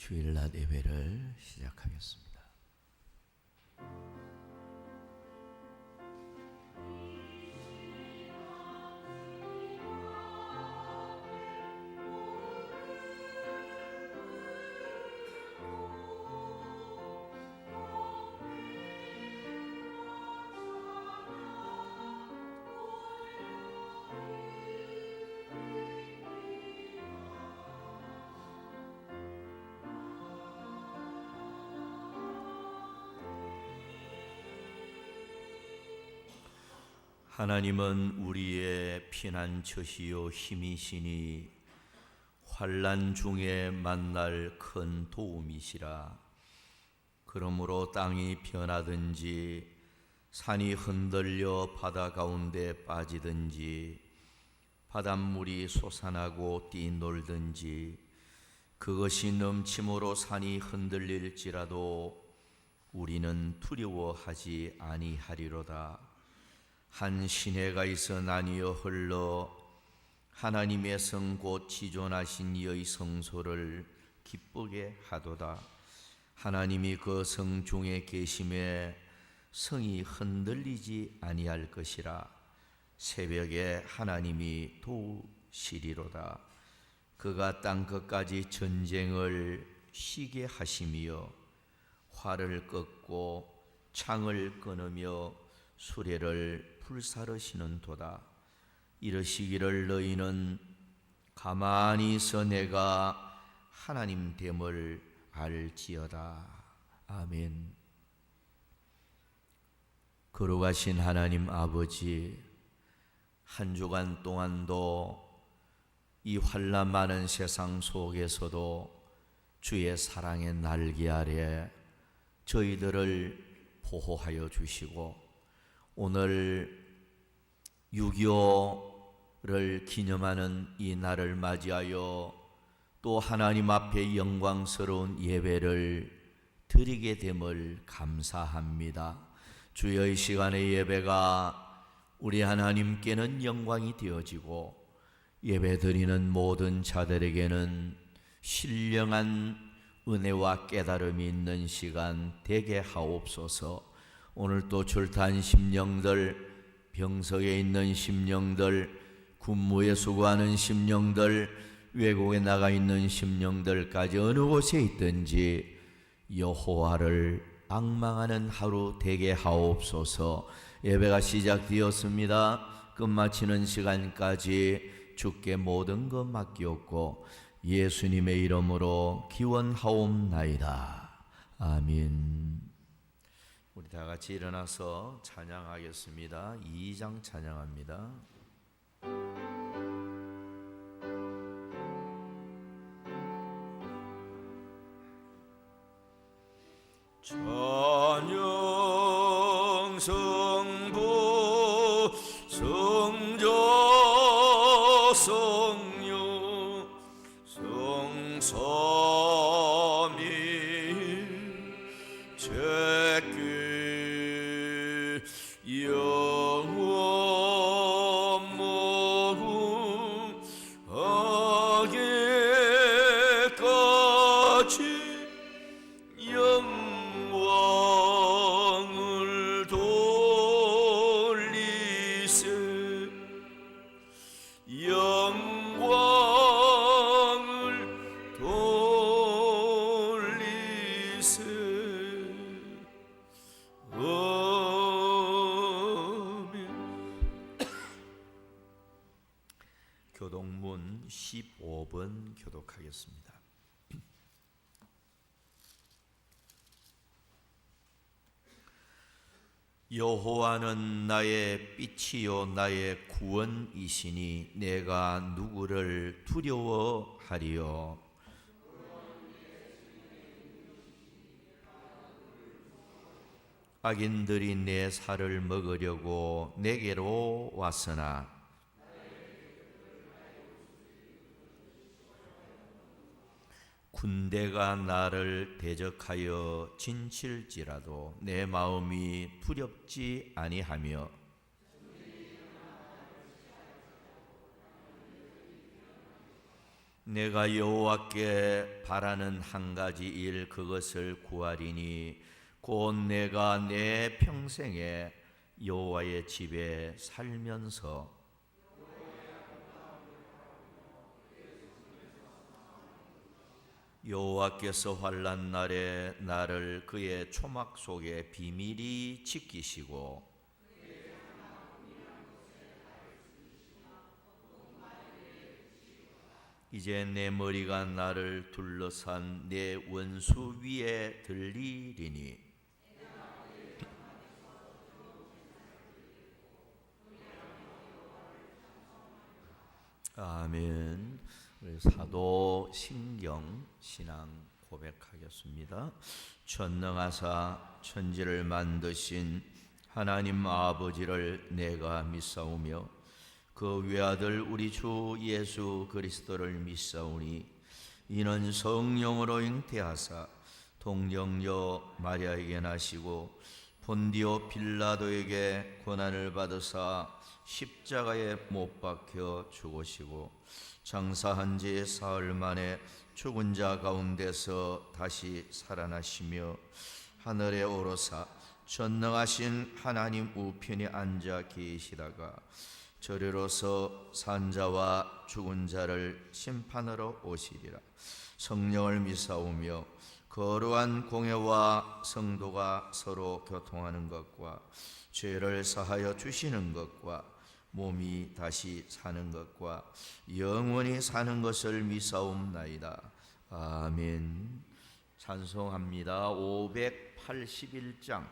주일낮 예배를 시작하겠습니다. 하나님은 우리의 피난처시요 힘이시니 환난 중에 만날 큰 도움이시라. 그러므로 땅이 변하든지 산이 흔들려 바다 가운데 빠지든지 바닷물이 솟아나고 뛰놀든지 그것이 넘침으로 산이 흔들릴지라도 우리는 두려워하지 아니하리로다. 한 시내가 있어 나뉘어 흘러 하나님의 성 곧 지존하신 이의 성소를 기쁘게 하도다. 하나님이 그 성 중에 계심에 성이 흔들리지 아니할 것이라. 새벽에 하나님이 도우시리로다. 그가 땅 끝까지 전쟁을 쉬게 하시며 활을 꺾고 창을 끊으며 수레를 불사르시는 도다. 이러시기를 너희는 가만히 있어 내가 하나님 됨을 알지어다. 아멘. 거룩하신 하나님 아버지, 한 주간 동안도 이 환난 많은 세상 속에서도 주의 사랑의 날개 아래 저희들을 보호하여 주시고 오늘 6.25를 기념하는 이 날을 맞이하여 또 하나님 앞에 영광스러운 예배를 드리게 됨을 감사합니다. 주의 시간의 예배가 우리 하나님께는 영광이 되어지고 예배 드리는 모든 자들에게는 신령한 은혜와 깨달음이 있는 시간 되게 하옵소서. 오늘 또 출타한 심령들, 병석에 있는 심령들, 군무에 수고하는 심령들, 외국에 나가 있는 심령들까지 어느 곳에 있든지 여호와를 앙망하는 하루 되게 하옵소서. 예배가 시작되었습니다. 끝마치는 시간까지 주께 모든 것 맡기옵고 예수님의 이름으로 기원하옵나이다. 아멘. 우리 다 같이 일어나서 찬양하겠습니다. 2장 찬양합니다. 찬양 성부 성자 성령 성삼위 제끼 영원 모음 하게까지 영광을 돌리세 영광을 돌리세. 교독문 15번 교독하겠습니다. 여호와는 나의 빛이요 나의 구원이시니 내가 누구를 두려워하리요. 악인들이 내 살을 먹으려고 내게로 왔으나 군대가 나를 대적하여 진칠지라도 내 마음이 두렵지 아니하며 내가 여호와께 바라는 한 가지 일 그것을 구하리니 곧 내가 내 평생에 여호와의 집에 살면서 여호와께서 환난 날에 나를 그의 초막 속에 비밀히 지키시고 이제 내 머리가 나를 둘러싼 내 원수 위에 들리리니 아멘. 우리 사도 신경 신앙 고백하겠습니다. 전능하사 천지를 만드신 하나님 아버지를 내가 믿사오며 그 외아들 우리 주 예수 그리스도를 믿사오니 이는 성령으로 잉태하사 동정녀 마리아에게 나시고 본디오 빌라도에게 고난을 받으사 십자가에 못 박혀 죽으시고 장사한 지 사흘 만에 죽은 자 가운데서 다시 살아나시며 하늘에 오르사 전능하신 하나님 우편에 앉아 계시다가 저리로서 산자와 죽은 자를 심판하러 오시리라. 성령을 믿사오며 거룩한 공회와 성도가 서로 교통하는 것과 죄를 사하여 주시는 것과 몸이 다시 사는 것과 영원히 사는 것을 믿사옵나이다. 아멘. 찬송합니다. 581장.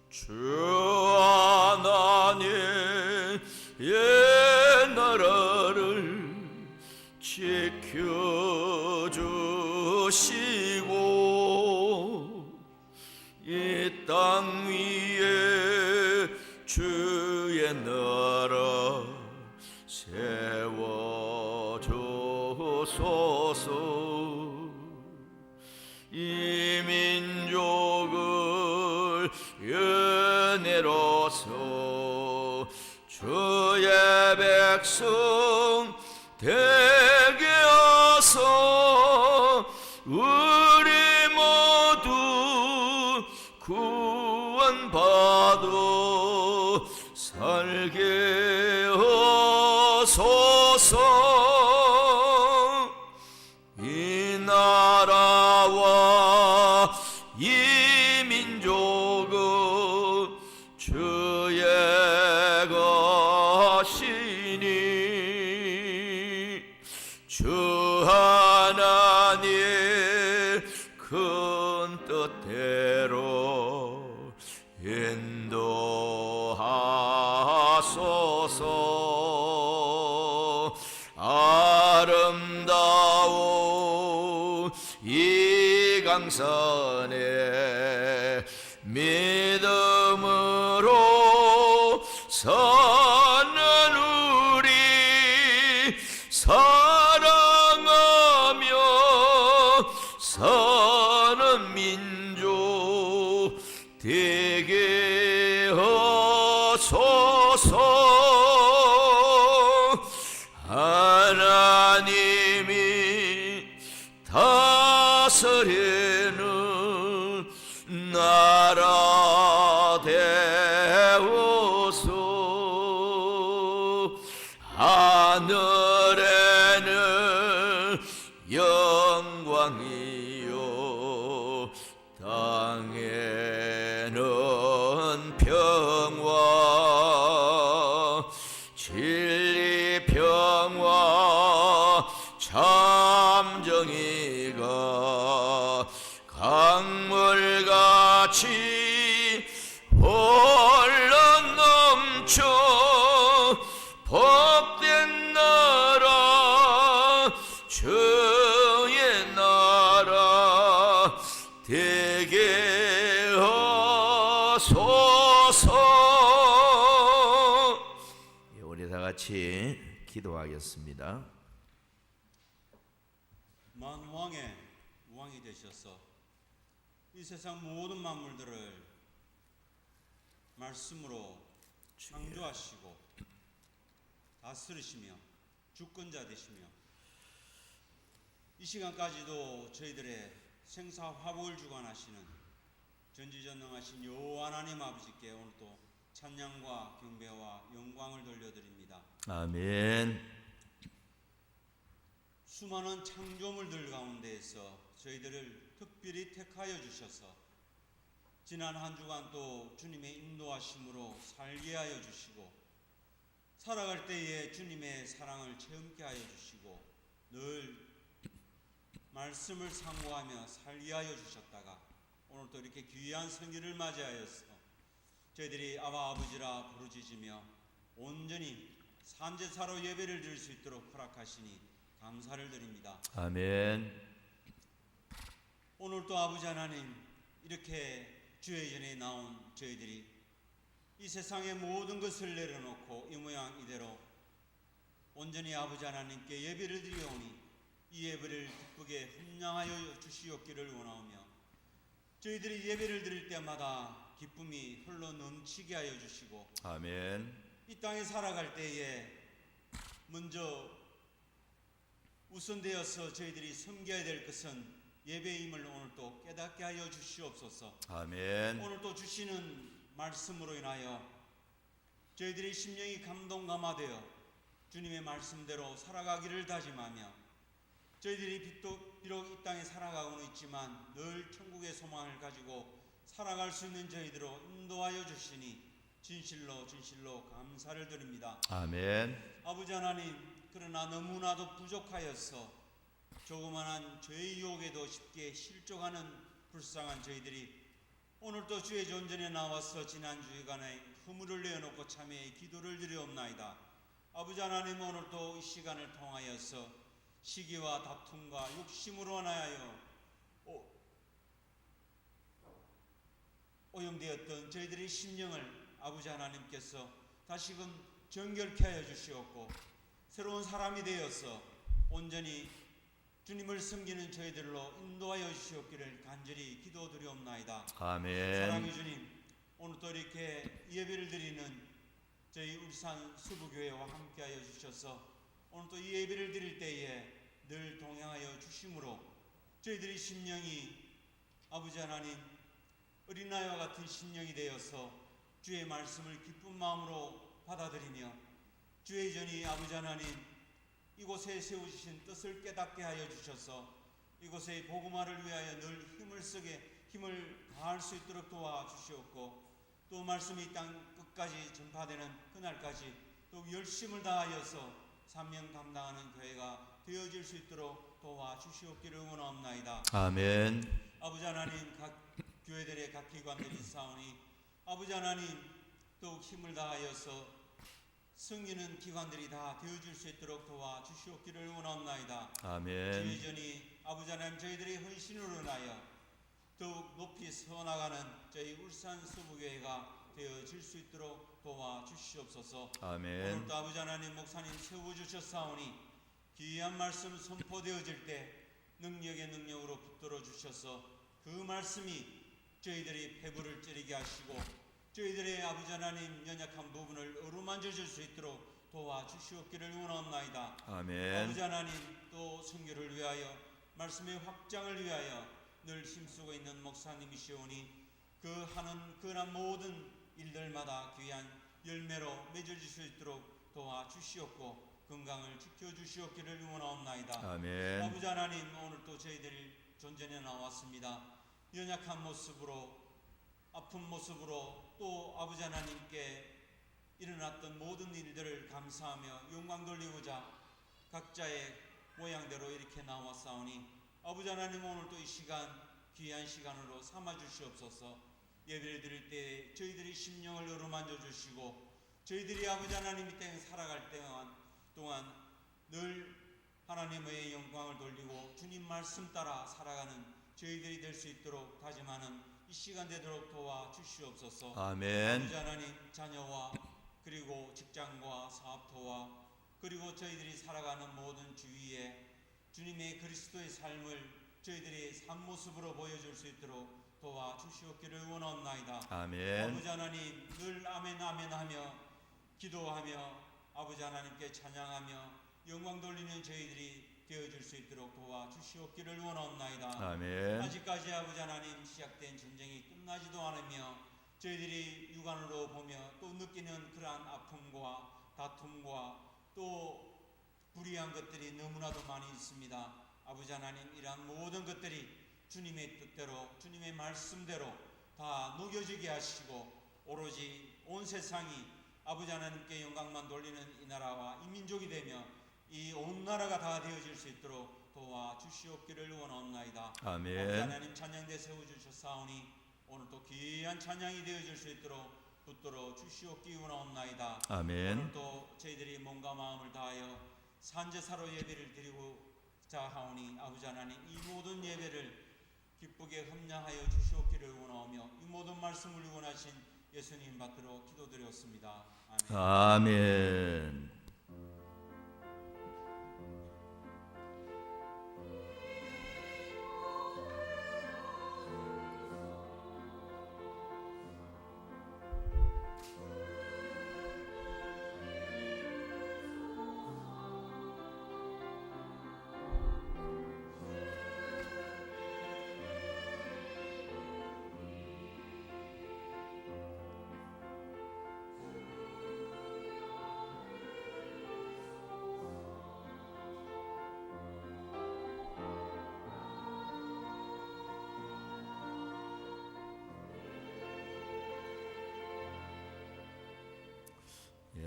주 하나님 나라를 지켜주시고 이 땅 위에 주의 나라 세워주소서. 이 민족을 은혜로서 주의 백성 되게 하소. 우리 모두 구원받아 살게 하소서. 이 나라와 이 민족은 주의 것이니 주 하나님 큰 뜻대로 인도하소서. 아름다운 이 강산에 믿음으로 사는 우리 사랑하며 사는 민족 되게 하소서. 하나님이 다스리는 나라 되어서 하늘에는 영광이요 땅에는 평화 진리 평화 참 정의가 강물같이 흘러 넘쳐 복된 나라 주의 나라 되게 하소서. 우리 다 같이 기도하겠습니다. 만왕의 왕이 되셔서 이 세상 모든 만물들을 말씀으로 창조하시고 다스리시며 주권자 되시며 이 시간까지도 저희들의 생사화복을 주관하시는 전지전능하신 여호와 하나님 아버지께 오늘 또 찬양과 경배와 영광을 돌려드립니다. 아멘. 수많은 창조물들 가운데에서 저희들을 특별히 택하여 주셔서 지난 한 주간 또 주님의 인도하심으로 살게 하여 주시고 살아갈 때에 주님의 사랑을 체험케 하여 주시고 늘 말씀을 상고하며 살게 하여 주셨다가 오늘 또 이렇게 귀한 성기를 맞이하여서 저희들이 아바 아버지라 부르짖으며 온전히 산제사로 예배를 드릴 수 있도록 허락하시니 감사를 드립니다. 아멘. 오늘 또 아버지 하나님 이렇게 주의 전에 나온 저희들이 이 세상의 모든 것을 내려놓고 이 모양 이대로 온전히 아버지 하나님께 예배를 드리오니 이 예배를 기쁘게 흠양하여 주시옵기를 원하오며 저희들이 예배를 드릴 때마다 기쁨이 흘러 넘치게 하여 주시고 아멘. 이 땅에 살아갈 때에 먼저 우선되어서 저희들이 섬겨야 될 것은 예배임을 오늘 또 깨닫게 하여 주시옵소서. 아멘. 오늘 또 주시는 말씀으로 인하여 저희들이 심령이 감동감화되어 주님의 말씀대로 살아가기를 다짐하며 저희들이 비록 이 땅에 살아가고는 있지만 늘 천국의 소망을 가지고 살아갈 수 있는 저희들로 인도하여 주시니 진실로 감사를 드립니다. 아멘. 아버지 하나님, 그러나 너무나도 부족하여서 조그만한 죄의 유혹에도 쉽게 실족하는 불쌍한 저희들이 오늘 또 주의 존전에 나와서 지난 주간에 허물을 내어놓고 참회의 기도를 드리옵나이다. 아버지 하나님, 오늘 또 이 시간을 통하여서 시기와 다툼과 욕심으로 인하여 오염되었던 저희들의 심령을 아버지 하나님께서 다시금 정결케 하여 주시옵고 새로운 사람이 되어서 온전히 주님을 섬기는 저희들로 인도하여 주시옵기를 간절히 기도드리옵나이다. 아멘. 사랑의 주님, 오늘 또 이렇게 예배를 드리는 저희 울산 수부교회와 함께하여 주셔서 오늘 또 이 예배를 드릴 때에 늘 동행하여 주심으로 저희들의 심령이 아버지 하나님 어린아이와 같은 심령이 되어서 주의 말씀을 기쁜 마음으로 받아들이며 주의 전이 아버지 하나님 이곳에 세우신 뜻을 깨닫게 하여 주셔서 이곳의 복음화를 위하여 늘 힘을 다할 수 있도록 도와주시옵고 또 말씀이 땅 끝까지 전파되는 그날까지 또 열심을 다하여서 사명 감당하는 교회가 되어질 수 있도록 도와주시옵기를 원하옵나이다. 아멘. 아버지 하나님, 각 교회들의 각 기관들이 싸우니 아버지 하나님 더욱 힘을 다하여서 섬기는 기관들이 다 되어질 수 있도록 도와주시옵기를 원하옵나이다. 아멘. 주의 전이 아버지 하나님 저희들의 헌신으로 인하여 더욱 높이 서나가는 저희 울산 수부교회가 되어질 수 있도록 도와주시옵소서. 아멘. 오늘도 아버지 하나님 목사님 세워주셨사오니 귀한 말씀 선포되어질 때 능력의 능력으로 붙들어 주셔서 그 말씀이 저희들이 배부를 찌르게 하시고 저희들의 아버지 하나님 연약한 부분을 어루만져 줄 수 있도록 도와주시옵기를 원하옵나이다. 아멘. 아버지 하나님 또 선교를 위하여 말씀의 확장을 위하여 늘 힘쓰고 있는 목사님이시오니 그 하는 그런 모든 일들마다 귀한 열매로 맺어질 수 있도록 도와주시옵고 건강을 지켜주시옵기를 원하옵나이다. 아멘. 아버지 하나님, 오늘 또 저희들이 존전에 나왔습니다. 연약한 모습으로 아픈 모습으로 또 아버지 하나님께 일어났던 모든 일들을 감사하며 영광 돌리고자 각자의 모양대로 이렇게 나왔사오니 아버지 하나님, 오늘 또 이 시간 귀한 시간으로 삼아 주시옵소서. 예배를 드릴 때 저희들이 심령을 어루만져 주시고 저희들이 아버지 하나님 이 땅에 살아갈 동안 늘 하나님의 영광을 돌리고 주님 말씀 따라 살아가는 저희들이 될 수 있도록 다짐하는 이 시간 되도록 도와주시옵소서. 아멘. 아버지 하나님, 자녀와 그리고 직장과 사업토와 그리고 저희들이 살아가는 모든 주위에 주님의 그리스도의 삶을 저희들이 산 모습으로 보여줄 수 있도록 도와주시옵기를 원하옵나이다. 아멘. 아버지 하나님 늘 아멘 아멘 하며 기도하며 아버지 하나님께 찬양하며 영광 돌리는 저희들이 되어줄 수 있도록 도와주시옵기를 원하옵나이다. 아멘. 아직까지 아버지 하나님 시작된 전쟁이 끝나지도 않으며 저희들이 육안으로 보며 또 느끼는 그러한 아픔과 다툼과 또 불의한 것들이 너무나도 많이 있습니다. 아버지 하나님 이러한 모든 것들이 주님의 뜻대로 주님의 말씀대로 다 녹여지게 하시고 오로지 온 세상이 아버지 하나님께 영광만 돌리는 이 나라와 이 민족이 되며 이 온 나라가 다 되어질 수 있도록 도와주시옵기를 원하옵나이다. 아멘. 아버지 하나님 찬양대 세워주셨사오니 오늘 또 귀한 찬양이 되어질 수 있도록 붙들어 주시옵기 원하옵나이다. 아멘. 오늘 또 저희들이 몸과 마음을 다하여 산제사로 예배를 드리고자 하오니 아버지 하나님 이 모든 예배를 기쁘게 합량하여 주시옵기를 원하오며 이 모든 말씀을 원하신 예수님 받들어 기도드렸습니다. 아멘. 아멘.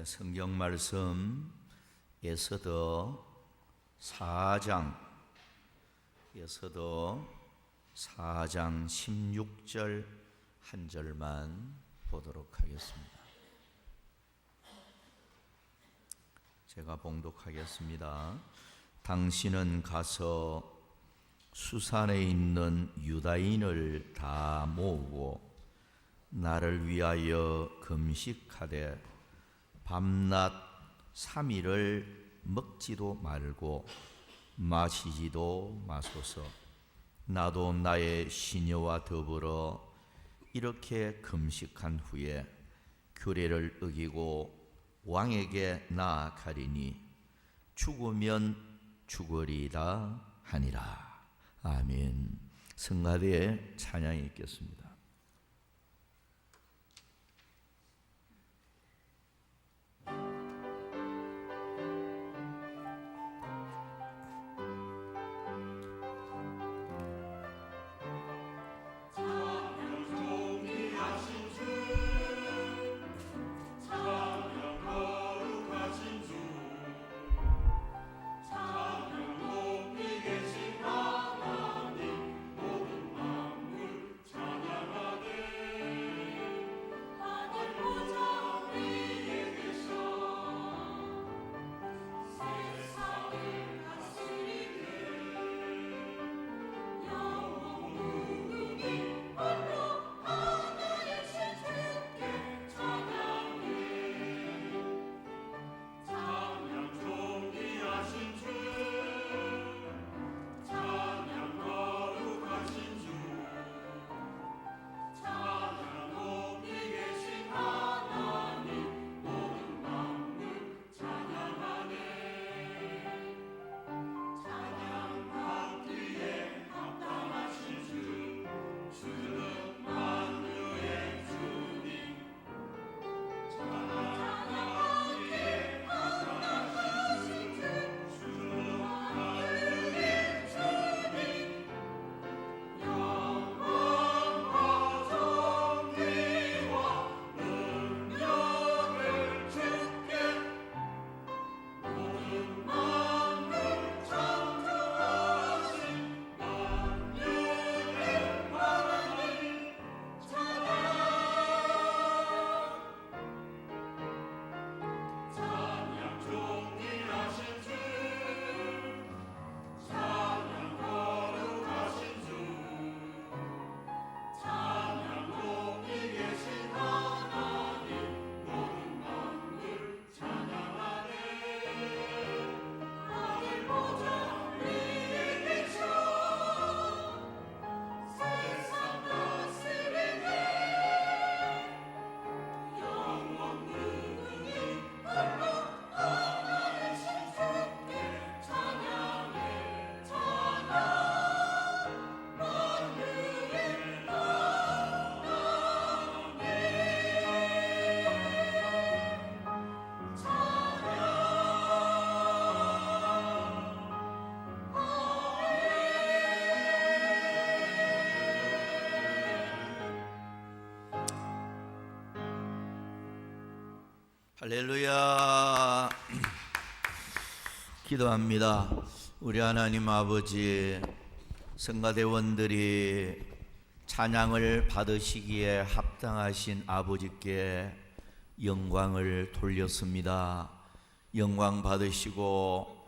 성경 말씀 에스더 4장 16절 한 절만 보도록 하겠습니다. 제가 봉독하겠습니다. 당신은 가서 수산에 있는 유다인을 다 모으고 나를 위하여 금식하되 밤낮 3일을 먹지도 말고 마시지도 마소서. 나도 나의 시녀와 더불어 이렇게 금식한 후에 규례를 어기고 왕에게 나아가리니 죽으면 죽으리다 하니라. 아멘. 성가대에 찬양이 있겠습니다. 찬양 할렐루야. 기도합니다. 우리 하나님 아버지, 성가대원들이 찬양을 받으시기에 합당하신 아버지께 영광을 돌렸습니다. 영광 받으시고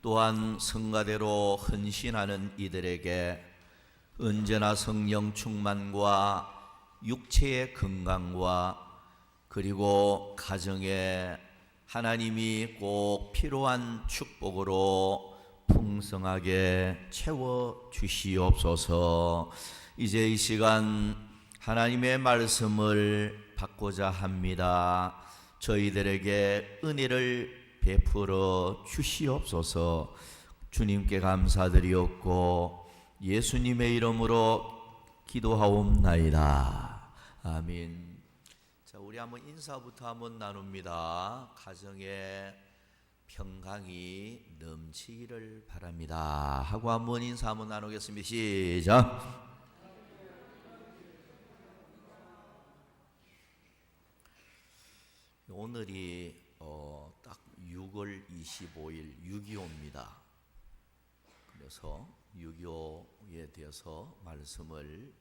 또한 성가대로 헌신하는 이들에게 언제나 성령 충만과 육체의 건강과 그리고 가정에 하나님이 꼭 필요한 축복으로 풍성하게 채워 주시옵소서. 이제 이 시간 하나님의 말씀을 받고자 합니다. 저희들에게 은혜를 베풀어 주시옵소서. 주님께 감사드리옵고 예수님의 이름으로 기도하옵나이다. 아멘. 자, 우리 한번 인사부터 한번 나눕니다. 가정에 평강이 넘치기를 바랍니다 하고 한번 인사 한번 나누겠습니다. 시작. 오늘이 딱 6월 25일 6.25입니다. 그래서 6.25에 대해서 말씀을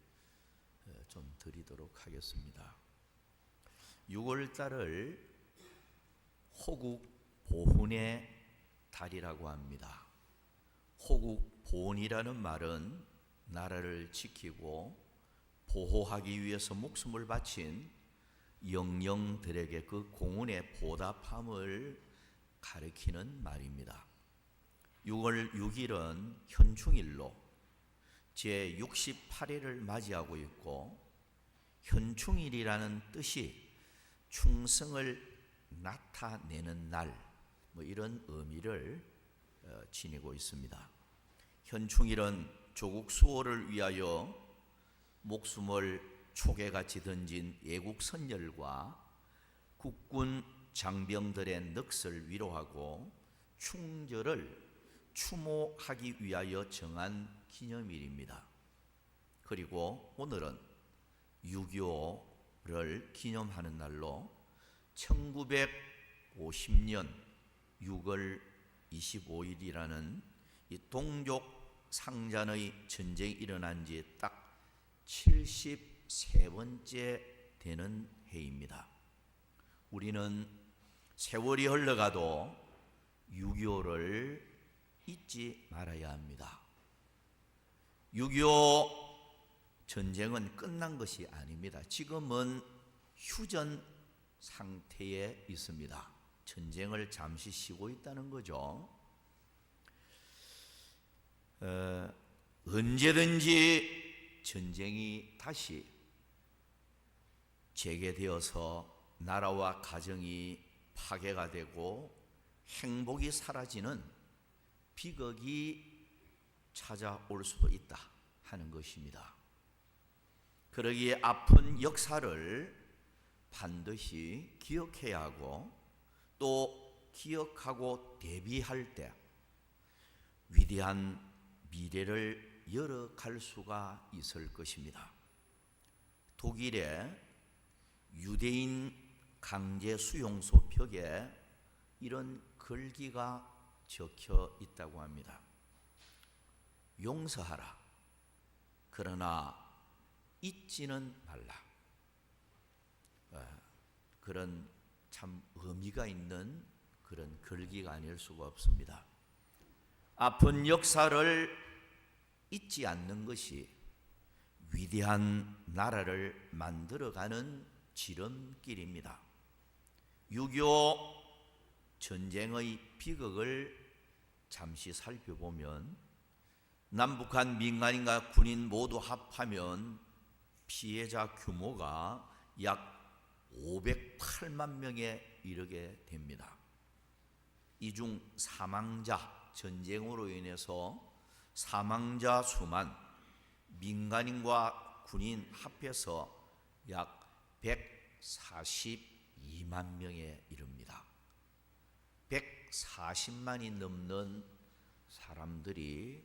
좀 드리도록 하겠습니다. 6월 달을 호국 보훈의 달이라고 합니다. 호국 보훈이라는 말은 나라를 지키고 보호하기 위해서 목숨을 바친 영령들에게 그 공훈의 보답함을 가리키는 말입니다. 6월 6일은 현충일로 제68일을 맞이하고 있고, 현충일이라는 뜻이 충성을 나타내는 날, 이런 의미를 지니고 있습니다. 현충일은 조국 수호를 위하여 목숨을 초계같이 던진 애국 선열과 국군 장병들의 넋을 위로하고 충절을 추모하기 위하여 정한 기념일입니다. 그리고 오늘은 6.25를 기념하는 날로 1950년 6월 25일이라는 이 동족 상잔의 전쟁이 일어난 지 딱 73번째 되는 해입니다. 우리는 세월이 흘러가도 6.25를 잊지 말아야 합니다. 6.25 전쟁은 끝난 것이 아닙니다. 지금은 휴전 상태에 있습니다. 전쟁을 잠시 쉬고 있다는 거죠. 언제든지 전쟁이 다시 재개되어서 나라와 가정이 파괴가 되고 행복이 사라지는 비극이 찾아올 수도 있다 하는 것입니다. 그러기에 아픈 역사를 반드시 기억해야 하고, 또 기억하고 대비할 때 위대한 미래를 열어갈 수가 있을 것입니다. 독일의 유대인 강제 수용소 벽에 이런 글귀가 적혀 있다고 합니다. 용서하라. 그러나 잊지는 말라. 그런 참 의미가 있는 그런 글귀가 아닐 수가 없습니다. 아픈 역사를 잊지 않는 것이 위대한 나라를 만들어가는 지름길입니다. 6.25 전쟁의 비극을 잠시 살펴보면 남북한 민간인과 군인 모두 합하면 피해자 규모가 약 508만 명에 이르게 됩니다. 이 중 사망자, 전쟁으로 인해서 사망자 수만 민간인과 군인 합해서 약 142만 명에 이릅니다. 140만이 넘는 사람들이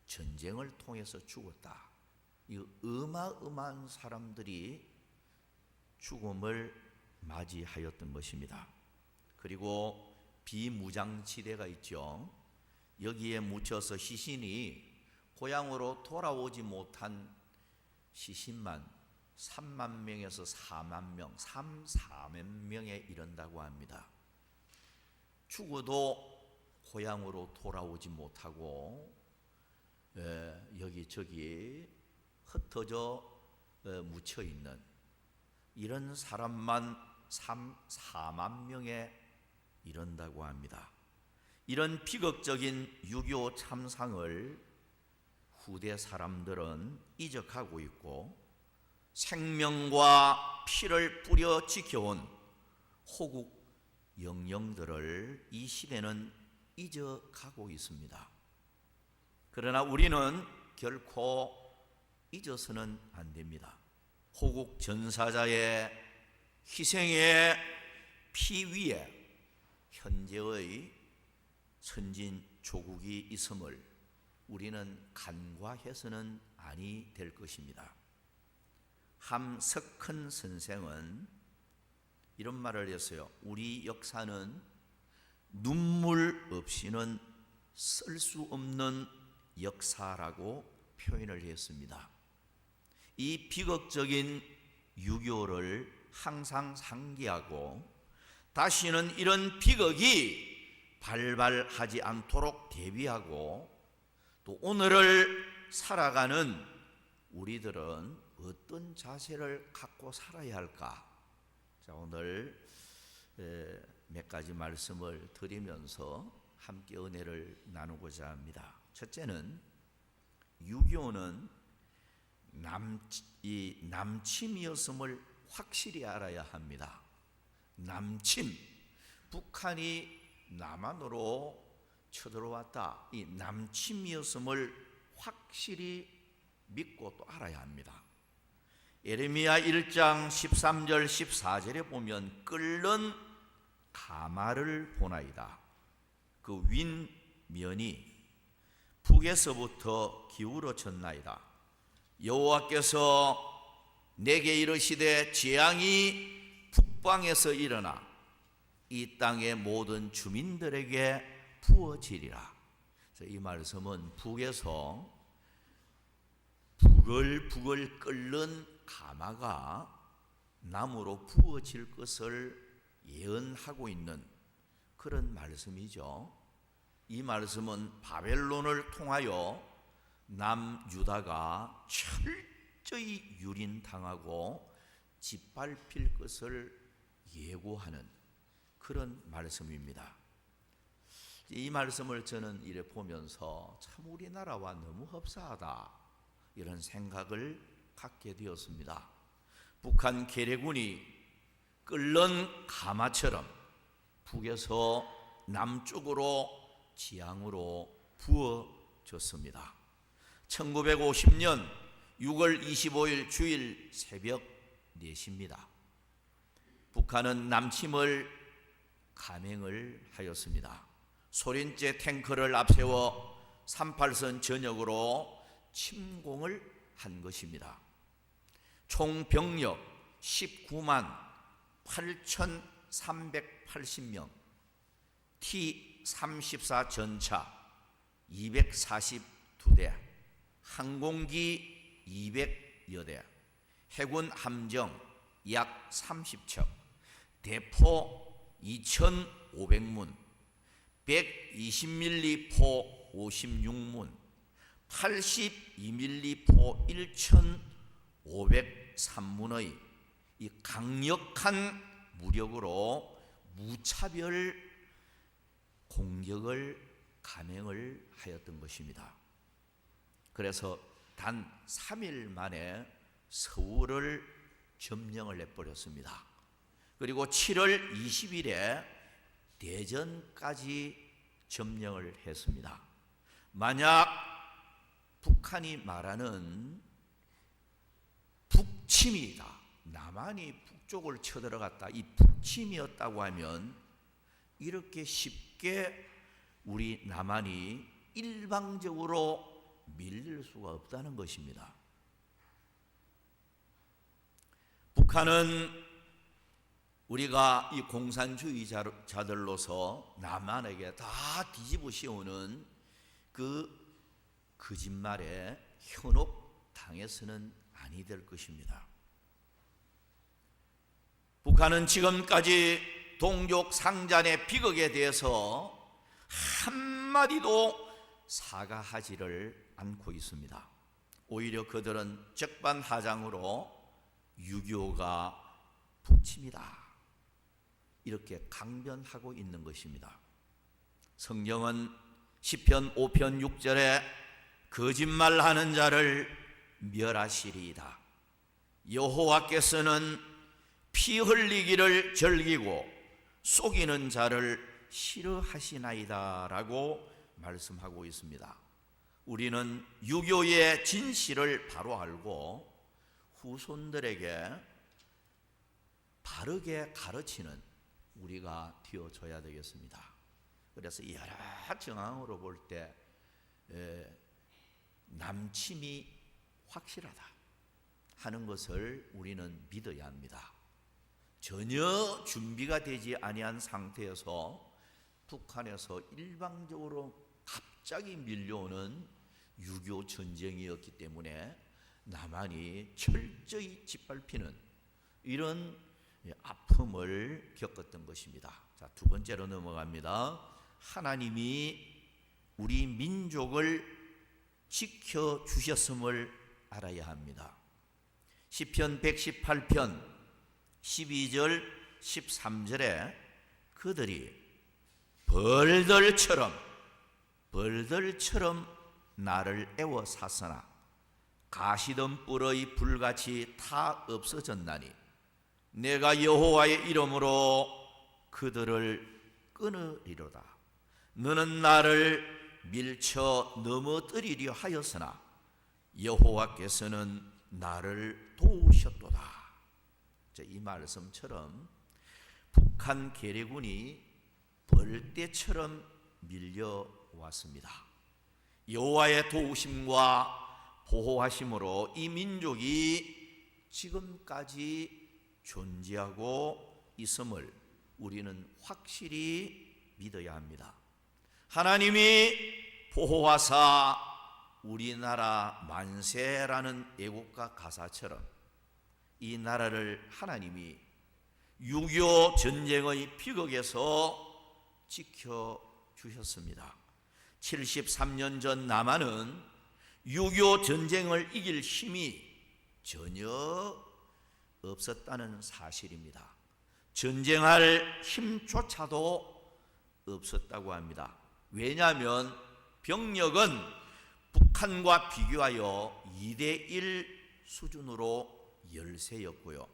전쟁을 통해서 죽었다. 이 어마어마한 사람들이 죽음을 맞이하였던 것입니다. 그리고 비무장지대가 있죠. 여기에 묻혀서 시신이 고향으로 돌아오지 못한 시신만 3만 명에서 4만 명, 4만 명에 이른다고 합니다. 죽어도 고향으로 돌아오지 못하고 여기저기 흩어져 묻혀 있는 이런 사람만 4만 명에 이른다고 합니다. 이런 비극적인 6.25 참상을 후대 사람들은 이적하고 있고 생명과 피를 뿌려 지켜온 호국 영령들을 이 시대는 잊어가고 있습니다. 그러나 우리는 결코 잊어서는 안 됩니다. 호국 전사자의 희생의 피 위에 현재의 선진 조국이 있음을 우리는 간과해서는 아니 될 것입니다. 함석헌 선생은 이런 말을 했어요. 우리 역사는 눈물 없이는 쓸 수 없는 역사라고 표현을 했습니다. 이 비극적인 6.25를 항상 상기하고 다시는 이런 비극이 발발하지 않도록 대비하고 또 오늘을 살아가는 우리들은 어떤 자세를 갖고 살아야 할까? 자, 오늘 몇 가지 말씀을 드리면서 함께 은혜를 나누고자 합니다. 첫째는 6.25는 남침이었음을 확실히 알아야 합니다. 남침, 북한이 남한으로 쳐들어왔다. 이 남침이었음을 확실히 믿고 또 알아야 합니다. 예레미야 1장 13절 14절에 보면 끓는 가마를 보나이다. 그 윗면이 북에서부터 기울어졌나이다. 여호와께서 내게 이르시되 재앙이 북방에서 일어나 이 땅의 모든 주민들에게 부어지리라. 이 말씀은 북에서 부글부글 끓는 가마가 나무로 부어질 것을 예언하고 있는 그런 말씀이죠. 이 말씀은 바벨론을 통하여 남유다가 철저히 유린당하고 짓밟힐 것을 예고하는 그런 말씀입니다. 이 말씀을 저는 이래 보면서 참 우리나라와 너무 흡사하다 이런 생각을 갖게 되었습니다. 북한 계래군이 끓는 가마처럼 북에서 남쪽으로 지향으로 부어졌습니다. 1950년 6월 25일 주일 새벽 4시입니다. 북한은 남침을 감행을 하였습니다. 소련제 탱크를 앞세워 38선 전역으로 침공을 한 것입니다. 총 병력 19만 8,380명, T-34 전차 242대, 항공기 200여 대, 해군 함정 약 30척, 대포 2,500문, 120mm 포 56문, 82mm 포 1,503문의 이 강력한 무력으로 무차별 공격을 감행을 하였던 것입니다. 그래서 단 3일 만에 서울을 점령을 해버렸습니다. 그리고 7월 20일에 대전까지 점령을 했습니다. 만약 북한이 말하는 북침이다, 남한이 북쪽을 쳐들어갔다, 이 북침이었다고 하면 이렇게 쉽게 우리 남한이 일방적으로 밀릴 수가 없다는 것입니다. 북한은 우리가 이 공산주의자들로서 남한에게 다 뒤집어 씌우는 그 거짓말에 현혹당해서는 아니 될 것입니다. 북한은 지금까지 동족 상잔의 비극에 대해서 한마디도 사과하지를 않고 있습니다. 오히려 그들은 적반하장으로 6.25가 북침이다 이렇게 강변하고 있는 것입니다. 성경은 시편 5편 6절에 거짓말하는 자를 멸하시리이다. 여호와께서는 피 흘리기를 즐기고 속이는 자를 싫어하시나이다 라고 말씀하고 있습니다. 우리는 유교의 진실을 바로 알고 후손들에게 바르게 가르치는 우리가 되어줘야 되겠습니다. 그래서 여러 정황으로 볼 때 남침이 확실하다 하는 것을 우리는 믿어야 합니다. 전혀 준비가 되지 아니한 상태에서 북한에서 일방적으로 갑자기 밀려오는 6.25 전쟁이었기 때문에 남한이 철저히 짓밟히는 이런 아픔을 겪었던 것입니다. 자, 두 번째로 넘어갑니다. 하나님이 우리 민족을 지켜주셨음을 알아야 합니다. 시편 118편 12절 13절에 그들이 벌들처럼 나를 애워쌌으나 가시덤불의 불같이 타 없어졌나니 내가 여호와의 이름으로 그들을 끊으리로다. 너는 나를 밀쳐 넘어뜨리려 하였으나 여호와께서는 나를 도우셨도다. 이 말씀처럼 북한 괴뢰군이 벌떼처럼 밀려왔습니다. 여호와의 도우심과 보호하심으로 이 민족이 지금까지 존재하고 있음을 우리는 확실히 믿어야 합니다. 하나님이 보호하사 우리나라 만세라는 애국가 가사처럼 이 나라를 하나님이 6.25 전쟁의 비극에서 지켜주셨습니다. 73년 전 남한은 6.25 전쟁을 이길 힘이 전혀 없었다는 사실입니다. 전쟁할 힘조차도 없었다고 합니다. 왜냐하면 병력은 북한과 비교하여 2대1 수준으로 열세였고요.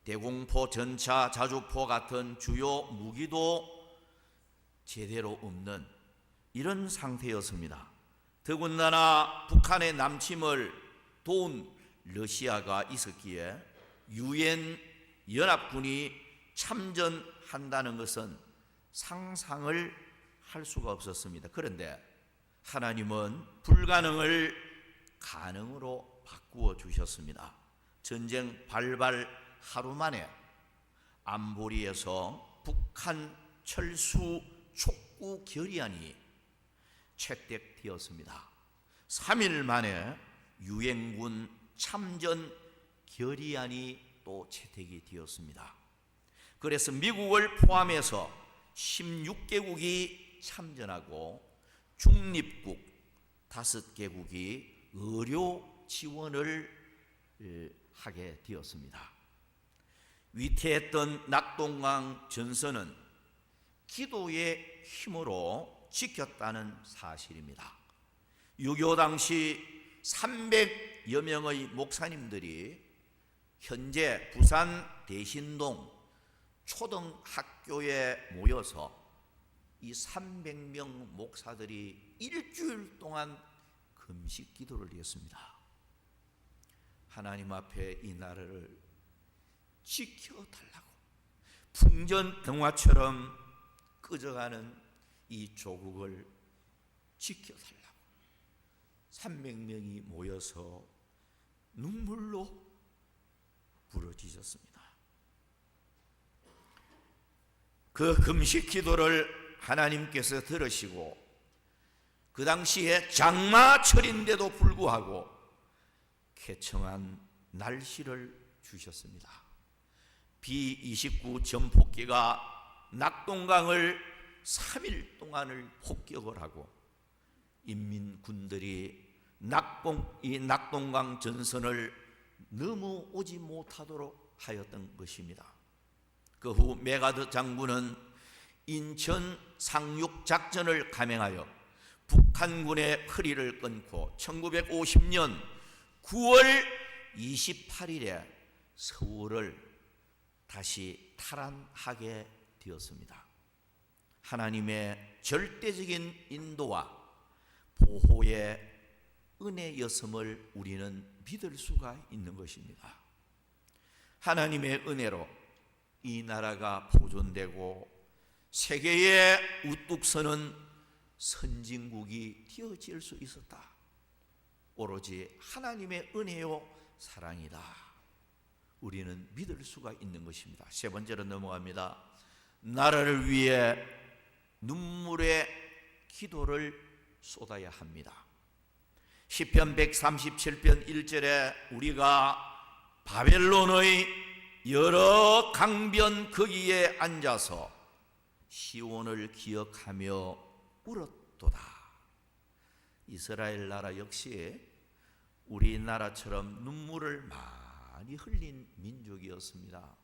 대공포, 전차, 자주포 같은 주요 무기도 제대로 없는 이런 상태였습니다. 더군다나 북한의 남침을 도운 러시아가 있었기에 유엔 연합군이 참전한다는 것은 상상을 할 수가 없었습니다. 그런데 하나님은 불가능을 가능으로 바꾸어 주셨습니다. 전쟁 발발 하루 만에 안보리에서 북한 철수 촉구 결의안이 채택되었습니다. 3일 만에 유엔군 참전 결의안이 또 채택이 되었습니다. 그래서 미국을 포함해서 16개국이 참전하고 중립국 5개국이 의료 지원을 하게 되었습니다. 위태했던 낙동강 전선은 기도의 힘으로 지켰다는 사실입니다. 6.25 당시 300여 명의 목사님들이 현재 부산 대신동 초등학교에 모여서 이 300명 목사들이 일주일 동안 금식 기도를 드렸습니다. 하나님 앞에 이 나라를 지켜달라고, 풍전등화처럼 꺼져가는 이 조국을 지켜달라고 300명이 모여서 눈물로 부러지셨습니다. 그 금식 기도를 하나님께서 들으시고 그 당시에 장마철인데도 불구하고 쾌청한 날씨를 주셨습니다. B-29 전폭기가 낙동강을 3일 동안을 폭격을 하고 인민군들이 이 낙동강 전선을 너무 오지 못하도록 하였던 것입니다. 그 후 메가드 장군은 인천 상륙 작전을 감행하여 북한군의 허리를 끊고 1950년 9월 28일에 서울을 다시 탈환하게 되었습니다. 하나님의 절대적인 인도와 보호의 은혜였음을 우리는 믿을 수가 있는 것입니다. 하나님의 은혜로 이 나라가 보존되고 세계에 우뚝 서는 선진국이 되어질 수 있었다. 오로지 하나님의 은혜요 사랑이다. 우리는 믿을 수가 있는 것입니다. 세 번째로 넘어갑니다. 나라를 위해 눈물의 기도를 쏟아야 합니다. 시편 137편 1절에 우리가 바벨론의 여러 강변 거기에 앉아서 시온을 기억하며 울었도다. 이스라엘 나라 역시 우리나라처럼 눈물을 많이 흘린 민족이었습니다.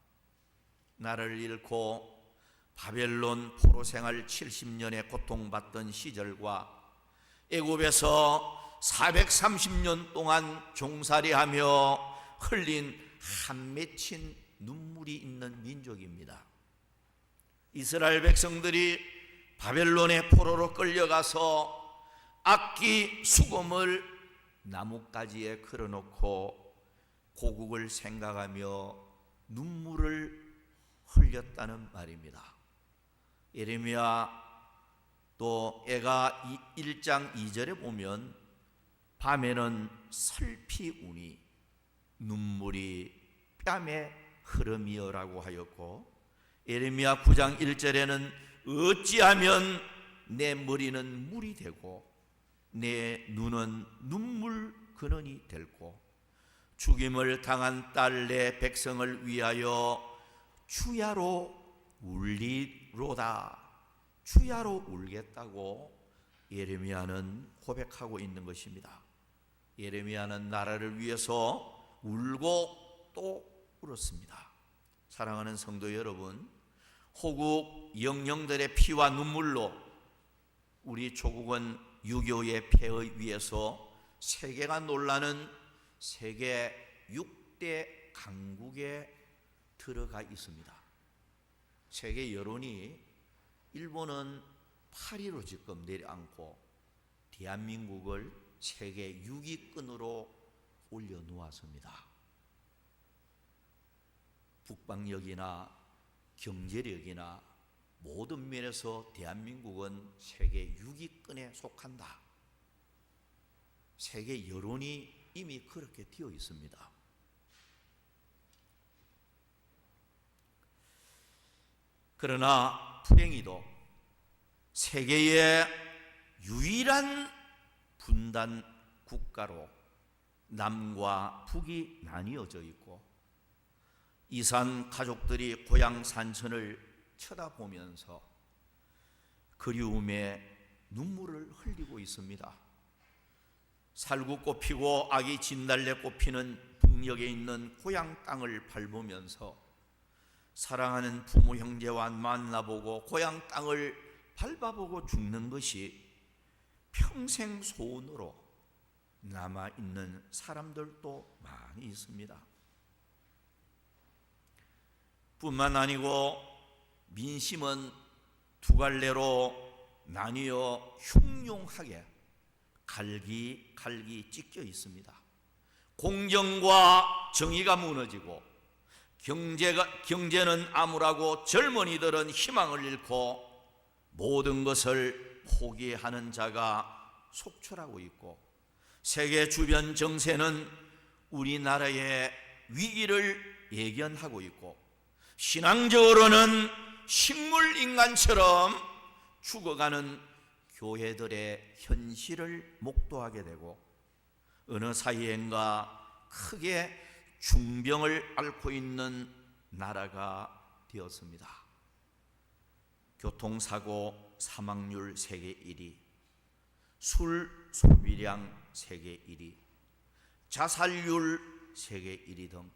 나라를 잃고 바벨론 포로 생활 70년에 고통받던 시절과 애굽에서 430년 동안 종살이하며 흘린 한 맺힌 눈물이 있는 민족입니다. 이스라엘 백성들이 바벨론의 포로로 끌려가서 악기 수금을 나뭇가지에 걸어놓고 고국을 생각하며 눈물을 흘렸다는 말입니다. 예레미야 또 애가 1장 2절에 보면 밤에는 슬피 우니 눈물이 뺨에 흐름이여라고 하였고, 예레미야 9장 1절에는 어찌하면 내 머리는 물이 되고 내 눈은 눈물 근원이 될고 죽임을 당한 딸 내 백성을 위하여 주야로 울리로다. 주야로 울겠다고 예레미야는 고백하고 있는 것입니다. 예레미야는 나라를 위해서 울고 또 울었습니다. 사랑하는 성도 여러분, 호국 영령들의 피와 눈물로 우리 조국은 6.25의 폐허 위에서 세계가 놀라는 세계 6대 강국에 들어가 있습니다. 세계 여론이 일본은 8위로 지금 내려앉고 대한민국을 세계 6위권으로 올려놓았습니다. 국방력이나 경제력이나 모든 면에서 대한민국은 세계 6위권에 속한다. 세계 여론이 이미 그렇게 되어 있습니다. 그러나 불행히도 세계의 유일한 분단 국가로 남과 북이 나뉘어져 있고, 이산 가족들이 고향 산천을 쳐다보면서 그리움에 눈물을 흘리고 있습니다. 살구 꽃피고 아기 진달래 꽃피는 북녘에 있는 고향 땅을 밟으면서 사랑하는 부모 형제와 만나보고 고향 땅을 밟아보고 죽는 것이 평생 소원으로 남아있는 사람들도 많이 있습니다. 뿐만 아니고 민심은 두 갈래로 나뉘어 흉흉하게 갈기 찢겨 있습니다. 공정과 정의가 무너지고 경제는 암울하고 젊은이들은 희망을 잃고 모든 것을 포기하는 자가 속출하고 있고, 세계 주변 정세는 우리나라의 위기를 예견하고 있고, 신앙적으로는 식물 인간처럼 죽어가는 교회들의 현실을 목도하게 되고 어느 사이엔가 크게 중병을 앓고 있는 나라가 되었습니다. 교통사고 사망률 세계 1위, 술 소비량 세계 1위, 자살률 세계 1위 등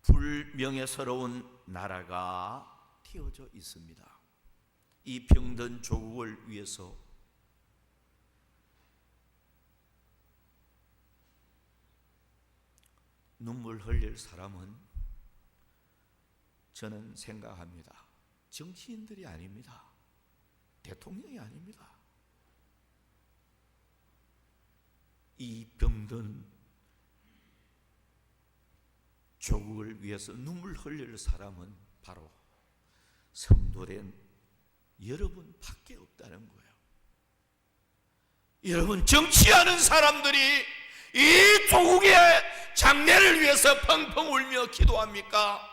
불명예스러운 나라가 되어져 있습니다. 이 병든 조국을 위해서 눈물 흘릴 사람은 저는 생각합니다. 정치인들이 아닙니다. 대통령이 아닙니다. 이 병든 조국을 위해서 눈물 흘릴 사람은 바로 성도된 여러분밖에 없다는 거예요. 여러분, 정치하는 사람들이 이 조국의 장래를 위해서 펑펑 울며 기도합니까?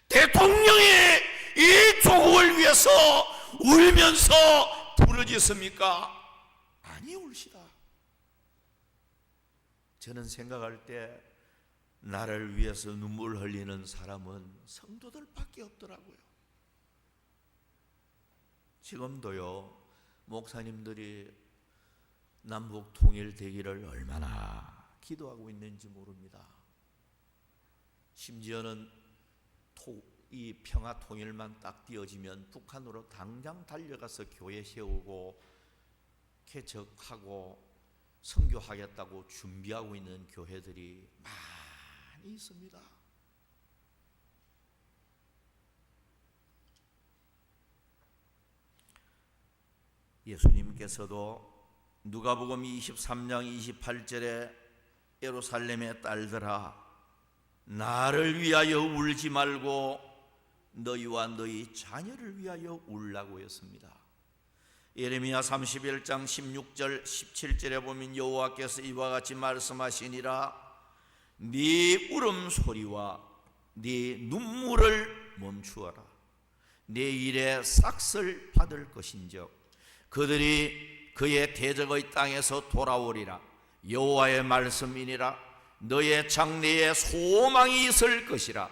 대통령이 이 조국을 위해서 울면서 부르짖습니까? 아니, 울시다. 저는 생각할 때 나를 위해서 눈물 흘리는 사람은 성도들밖에 없더라고요. 지금도요, 목사님들이 남북 통일되기를 얼마나 기도하고 있는지 모릅니다. 심지어는 이 평화 통일만 딱 띄어지면 북한으로 당장 달려가서 교회 세우고 개척하고 선교하겠다고 준비하고 있는 교회들이 많이 있습니다. 예수님께서도 누가복음 23장 28절에 예루살렘의 딸들아, 나를 위하여 울지 말고 너희와 너희 자녀를 위하여 울라고 했습니다. 예레미야 31장 16절 17절에 보면 여호와께서 이와 같이 말씀하시니라, 네 울음소리와 네 눈물을 멈추어라. 내 일에 싹을 받을 것인즉 그들이 그의 대적의 땅에서 돌아오리라. 여호와의 말씀이니라. 너의 장래에 소망이 있을 것이라.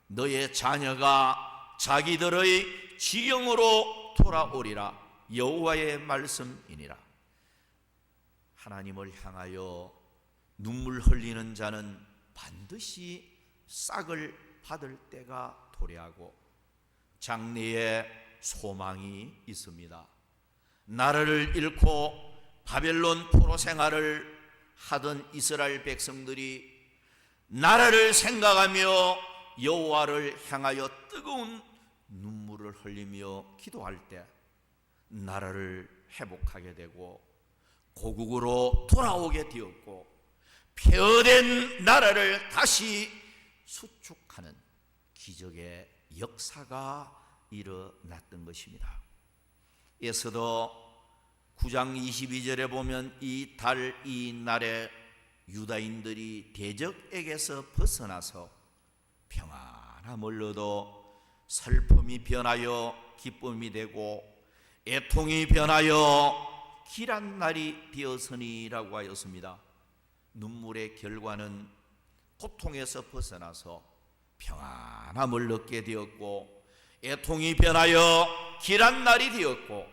너의 자녀가 자기들의 지경으로 돌아오리라. 여호와의 말씀이니라. 하나님을 향하여 눈물 흘리는 자는 반드시 싹을 받을 때가 도래하고 장래에 소망이 있습니다. 나라를 잃고 바벨론 포로 생활을 하던 이스라엘 백성들이 나라를 생각하며 여호와를 향하여 뜨거운 눈물을 흘리며 기도할 때 나라를 회복하게 되고 고국으로 돌아오게 되었고 폐허된 나라를 다시 수축하는 기적의 역사가 일어났던 것입니다. 에스더 9장 22절에 보면 이 날에 유다인들이 대적에게서 벗어나서 평안함을 얻어 슬픔이 변하여 기쁨이 되고 애통이 변하여 길한 날이 되었으니라고 하였습니다. 눈물의 결과는 고통에서 벗어나서 평안함을 얻게 되었고 애통이 변하여 길한 날이 되었고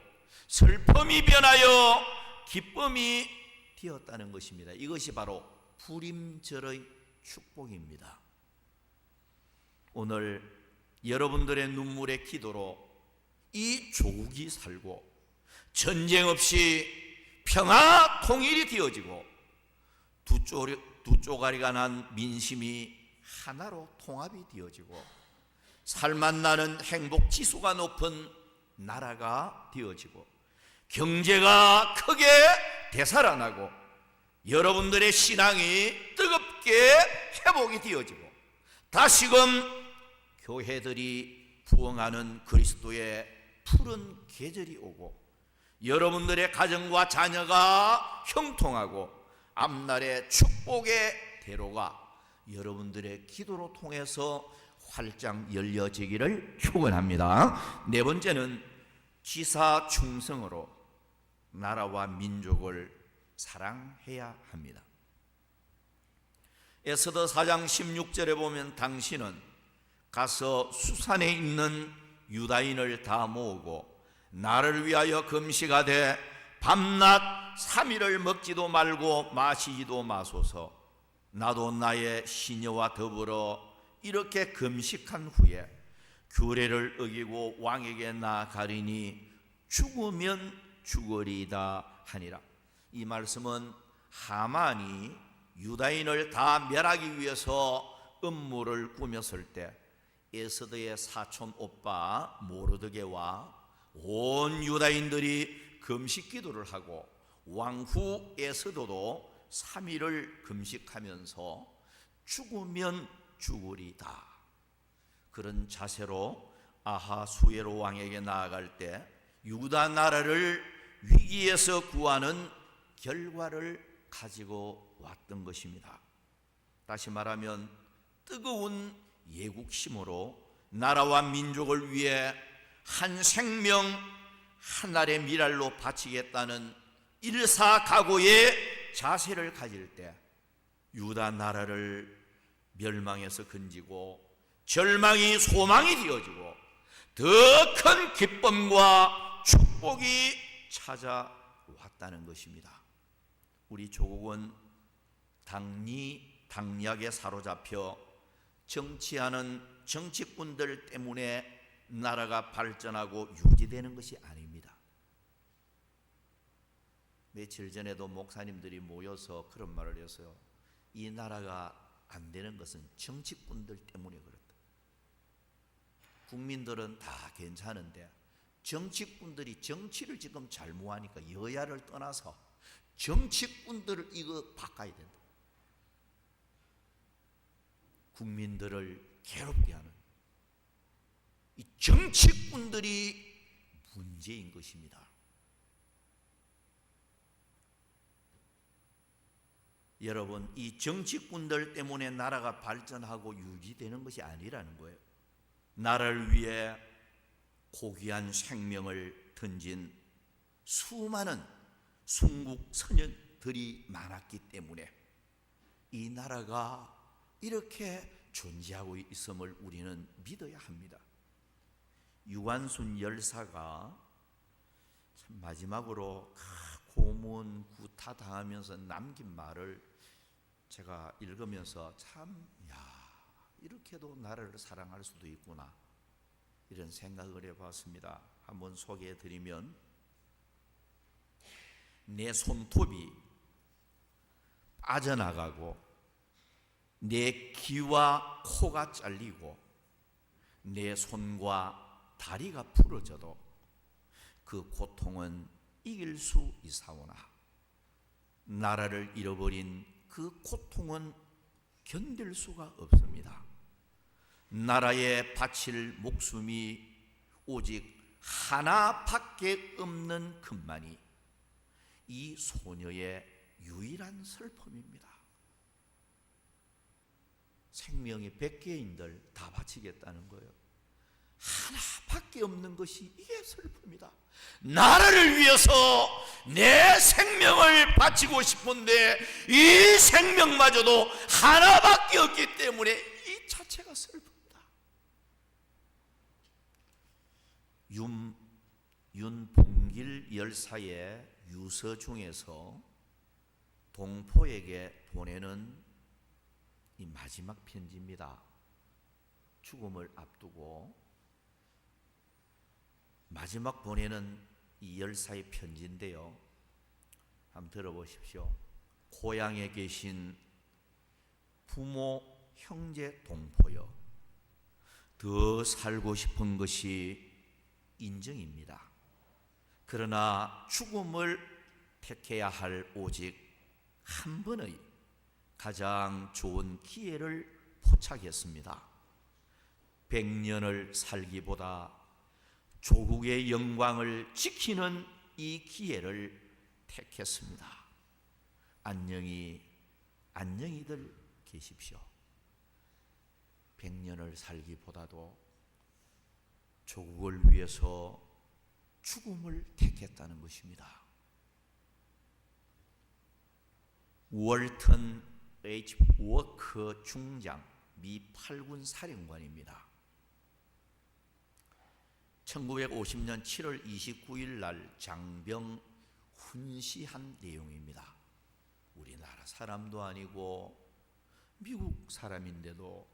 슬픔이 변하여 기쁨이 되었다는 것입니다. 이것이 바로 푸림절의 축복입니다. 오늘 여러분들의 눈물의 기도로 이 조국이 살고 전쟁 없이 평화 통일이 되어지고 두 쪼가리가 난 민심이 하나로 통합이 되어지고 살맛나는 행복 지수가 높은 나라가 되어지고 경제가 크게 되살아나고 여러분들의 신앙이 뜨겁게 회복이 되어지고 다시금 교회들이 부흥하는 그리스도의 푸른 계절이 오고 여러분들의 가정과 자녀가 형통하고 앞날의 축복의 대로가 여러분들의 기도로 통해서 활짝 열려지기를 축원합니다. 네 번째는 지사 충성으로 나라와 민족을 사랑해야 합니다. 에스더 4장 16절에 보면 당신은 가서 수산에 있는 유다인을 다 모으고 나를 위하여 금식하되 밤낮 3일을 먹지도 말고 마시지도 마소서. 나도 나의 시녀와 더불어 이렇게 금식한 후에 규례를 어기고 왕에게 나아가리니 죽으면 죽으리이다 하니라. 이 말씀은 하만이 유다인을 다 멸하기 위해서 음모를 꾸몄을 때 에스더의 사촌 오빠 모르드게와 온 유다인들이 금식 기도를 하고 왕후 에스더도 3일을 금식하면서 죽으면 죽으리다, 그런 자세로 아하수에로 왕에게 나아갈 때 유다 나라를 위기에서 구하는 결과를 가지고 왔던 것입니다. 다시 말하면 뜨거운 예국심으로 나라와 민족을 위해 한 생명 한 알의 미랄로 바치겠다는 일사각오의 자세를 가질 때 유다 나라를 멸망에서 건지고 절망이 소망이 되어지고 더 큰 기쁨과 축복이 찾아왔다는 것입니다. 우리 조국은 당리당략에 사로잡혀 정치하는 정치꾼들 때문에 나라가 발전하고 유지되는 것이 아닙니다. 며칠 전에도 목사님들이 모여서 그런 말을 했어요. 이 나라가 안 되는 것은 정치꾼들 때문에 그렇다. 국민들은 다 괜찮은데 정치꾼들이 정치를 지금 잘못하니까 여야를 떠나서 정치꾼들을 이거 바꿔야 된다. 국민들을 괴롭게 하는 이 정치꾼들이 문제인 것입니다. 여러분, 이 정치꾼들 때문에 나라가 발전하고 유지되는 것이 아니라는 거예요. 나라를 위해 고귀한 생명을 던진 수많은 순국 선열들이 많았기 때문에 이 나라가 이렇게 존재하고 있음을 우리는 믿어야 합니다. 유관순 열사가 참 마지막으로 고문 구타당하면서 남긴 말을 제가 읽으면서 참 이렇게도 나라를 사랑할 수도 있구나, 이런 생각을 해봤습니다. 한번 소개해드리면, 내 손톱이 빠져나가고 내 귀와 코가 잘리고 내 손과 다리가 부러져도 그 고통은 이길 수 있사오나 나라를 잃어버린 그 고통은 견딜 수가 없습니다. 나라에 바칠 목숨이 오직 하나밖에 없는 것만이 이 소녀의 유일한 슬픔입니다. 생명이 100개인들 다 바치겠다는 거예요. 하나밖에 없는 것이 이게 슬픔이다. 나라를 위해서 내 생명을 바치고 싶은데 이 생명마저도 하나밖에 없기 때문에 이 자체가 슬픔이다. 윤봉길 열사의 유서 중에서 동포에게 보내는 이 마지막 편지입니다. 죽음을 앞두고 마지막 보내는 이 열사의 편지인데요. 한번 들어보십시오. 고향에 계신 부모, 형제, 동포여, 더 살고 싶은 것이 인정입니다. 그러나 죽음을 택해야 할 오직 한 번의 가장 좋은 기회를 포착했습니다. 100년을 살기보다 조국의 영광을 지키는 이 기회를 택했습니다. 안녕히들 계십시오. 100년을 살기보다도 조국을 위해서 죽음을 택했다는 것입니다. 월턴 H. 워커 중장, 미 8군 사령관입니다. 1950년 7월 29일 날 장병 훈시한 내용입니다. 우리나라 사람도 아니고 미국 사람인데도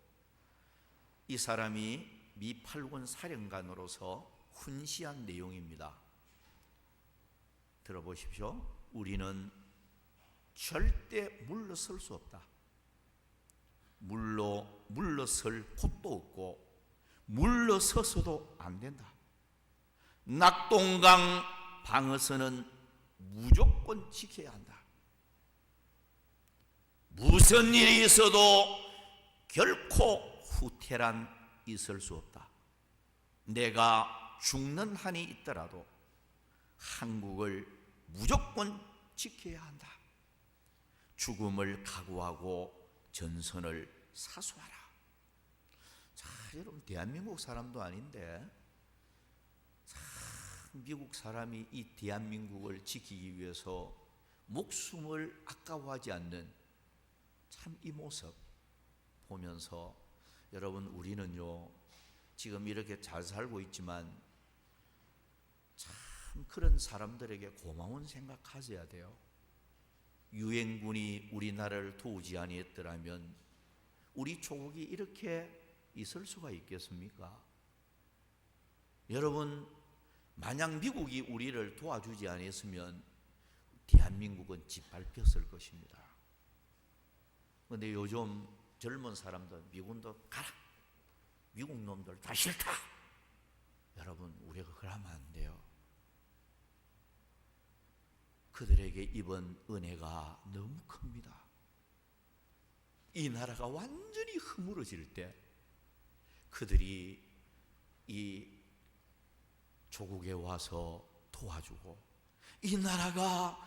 이 사람이 미 8군 사령관으로서 훈시한 내용입니다. 들어보십시오. 우리는 절대 물러설 수 없다. 물러설 곳도 없고 물러서서도 안 된다. 낙동강 방어선은 무조건 지켜야 한다. 무슨 일이 있어도 결코 후퇴란 있을 수 없다. 내가 죽는 한이 있더라도 한국을 무조건 지켜야 한다. 죽음을 각오하고 전선을 사수하라. 자, 여러분, 대한민국 사람도 아닌데 미국 사람이 이 대한민국을 지키기 위해서 목숨을 아까워하지 않는 참 이 모습 보면서 여러분, 우리는요 지금 이렇게 잘 살고 있지만 참 그런 사람들에게 고마운 생각하셔야 돼요. 유엔군이 우리나라를 도우지 아니했더라면 우리 조국이 이렇게 있을 수가 있겠습니까? 여러분, 만약 미국이 우리를 도와주지 않았으면 대한민국은 짓밟혔을 것입니다. 그런데 요즘 젊은 사람들, 미군도 가라, 미국 놈들 다 싫다. 여러분, 우리가 그러면 안 돼요. 그들에게 이번 은혜가 너무 큽니다. 이 나라가 완전히 허물어질 때 그들이 이 조국에 와서 도와주고 이 나라가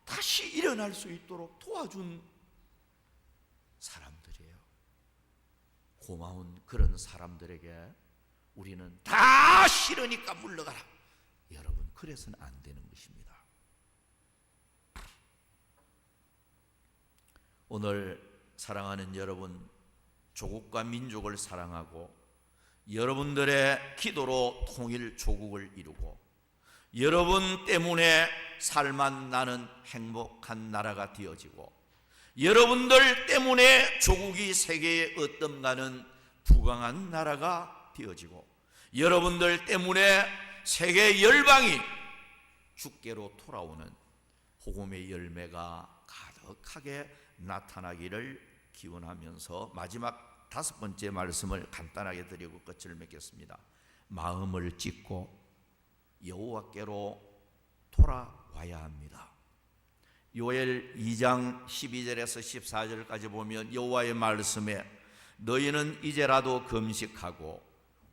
다시 일어날 수 있도록 도와준 사람들이에요. 고마운 그런 사람들에게 우리는 다 싫으니까 물러가라. 여러분, 그래서는 안 되는 것입니다. 오늘 사랑하는 여러분, 조국과 민족을 사랑하고 여러분들의 기도로 통일 조국을 이루고 여러분 때문에 살만 나는 행복한 나라가 되어지고 여러분들 때문에 조국이 세계에 어떤가는 부강한 나라가 되어지고 여러분들 때문에 세계 열방이 주께로 돌아오는 복음의 열매가 가득하게 나타나기를 기원하면서 마지막 5번째 말씀을 간단하게 드리고 끝을 맺겠습니다. 마음을 찢고 여호와께로 돌아와야 합니다. 요엘 2장 12절에서 14절까지 보면 여호와의 말씀에 너희는 이제라도 금식하고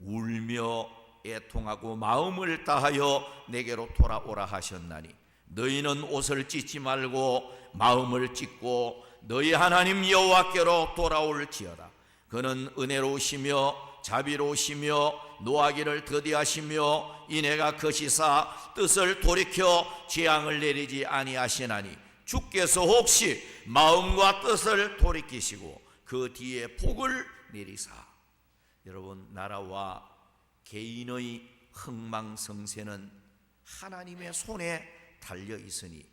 울며 애통하고 마음을 다하여 내게로 돌아오라 하셨나니 너희는 옷을 찢지 말고 마음을 찢고 너희 하나님 여호와께로 돌아올지어다. 그는 은혜로우시며 자비로우시며 노하기를 더디하시며 이내가 거시사 뜻을 돌이켜 재앙을 내리지 아니하시나니 주께서 혹시 마음과 뜻을 돌이키시고 그 뒤에 복을 내리사. 여러분, 나라와 개인의 흥망성쇠는 하나님의 손에 달려 있으니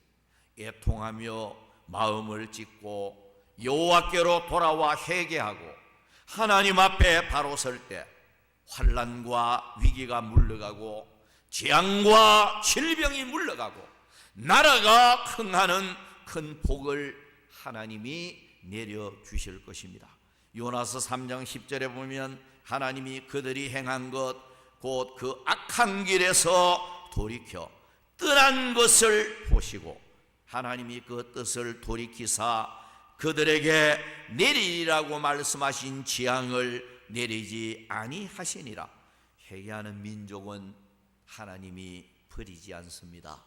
애통하며 마음을 찢고 여호와께로 돌아와 회개하고 하나님 앞에 바로 설 때 환난과 위기가 물러가고 재앙과 질병이 물러가고 나라가 흥하는 큰 복을 하나님이 내려주실 것입니다. 요나서 3장 10절에 보면 하나님이 그들이 행한 것 곧 그 악한 길에서 돌이켜 떠난 것을 보시고 하나님이 그 뜻을 돌이키사 그들에게 내리라고 말씀하신 재앙을 내리지 아니하시니라. 회개하는 민족은 하나님이 버리지 않습니다.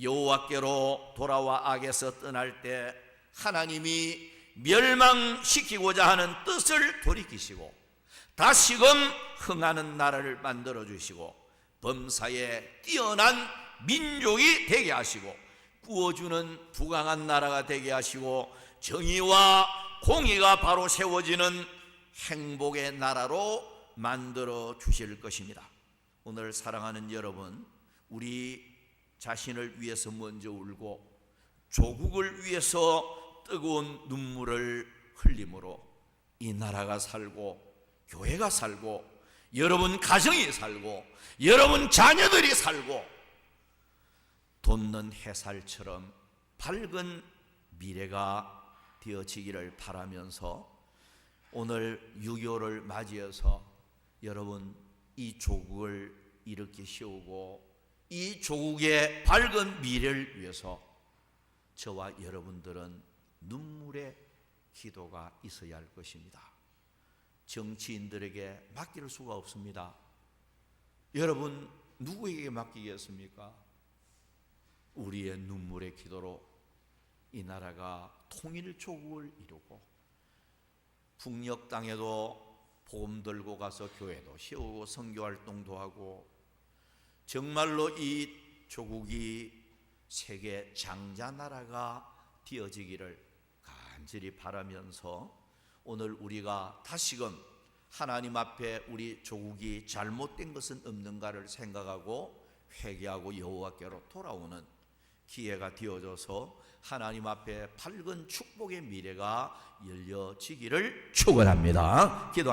여호와께로 돌아와 악에서 떠날 때 하나님이 멸망시키고자 하는 뜻을 돌이키시고 다시금 흥하는 나라를 만들어 주시고 범사에 뛰어난 민족이 되게 하시고 구워주는 부강한 나라가 되게 하시고 정의와 공의가 바로 세워지는 행복의 나라로 만들어 주실 것입니다. 오늘 사랑하는 여러분, 우리 자신을 위해서 먼저 울고 조국을 위해서 뜨거운 눈물을 흘림으로 이 나라가 살고 교회가 살고 여러분 가정이 살고 여러분 자녀들이 살고 돋는 햇살처럼 밝은 미래가 되어지기를 바라면서 오늘 6.25를 맞이해서 여러분 이 조국을 이렇게 세우고 이 조국의 밝은 미래를 위해서 저와 여러분들은 눈물의 기도가 있어야 할 것입니다. 정치인들에게 맡길 수가 없습니다. 여러분 누구에게 맡기겠습니까? 우리의 눈물의 기도로 이 나라가 통일 조국을 이루고 북녘 땅에도 복음 들고 가서 교회도 세우고 선교 활동도 하고 정말로 이 조국이 세계 장자 나라가 되어지기를 간절히 바라면서 오늘 우리가 다시금 하나님 앞에 우리 조국이 잘못된 것은 없는가를 생각하고 회개하고 여호와께로 돌아오는 기회가 되어져서 하나님 앞에 밝은 축복의 미래가 열려지기를 축원합니다. 기도합니다.